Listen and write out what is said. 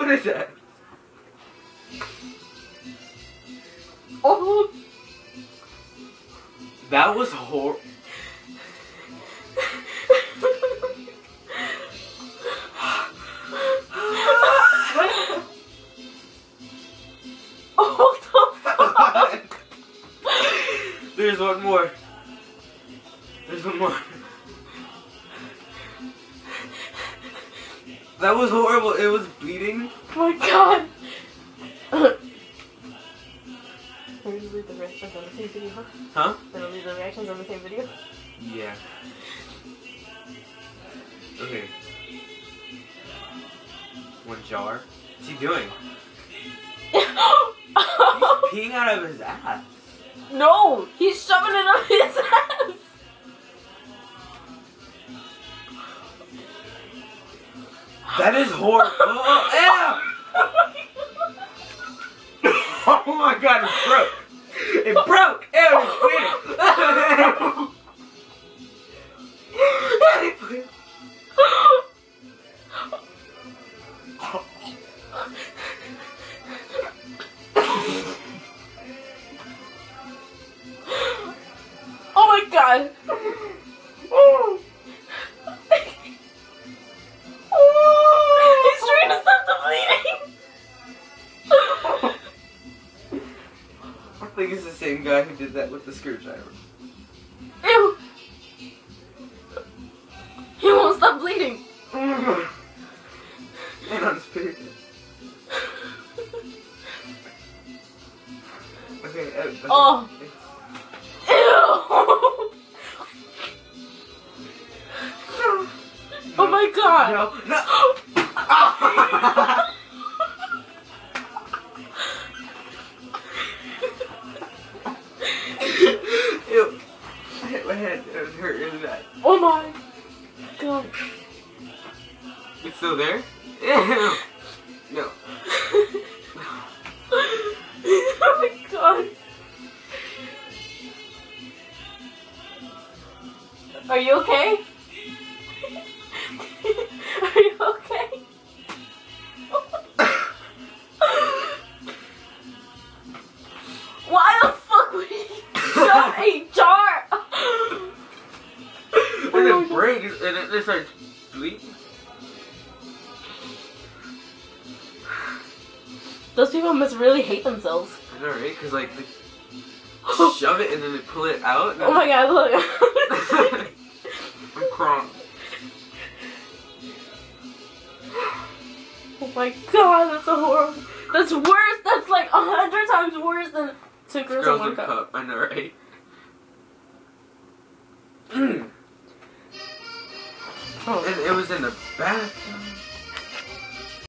What is that? Oh. That was horrible. Oh, the fuck? There's one more. There's one more. That was horrible. It was bleeding. Oh my god. We're gonna leave the reactions on the same video, huh? Huh? We're gonna leave the reactions on the same video? Yeah. Okay. One jar. What's he doing? He's peeing out of his ass. No! He's shoving it up his ass! That is horrible. Oh, ew! Oh my god, it broke. It broke. Ew, it's weird. Oh my god! He's trying to stop the bleeding! I think it's the same guy who did that with the screwdriver. Ew! He won't stop bleeding! And unspirited. Okay, okay. Oh! Ew! Oh my god! No, no! Ew. I hit my head. It was hurting that. Oh my god. It's still there? Ew. No. Oh my god. Are you okay? Are you okay? Why the fuck would he shove a jar? And it breaks and it starts bleeding. Those people must really hate themselves. I know, right? Because like they shove it and then they pull it out. And Oh my god, look. I'm crying. Oh my god, that's a horrible. That's worse. That's like 100 times worse than Two Girls in One Cup. I know, right? Oh. And it was in the bathroom.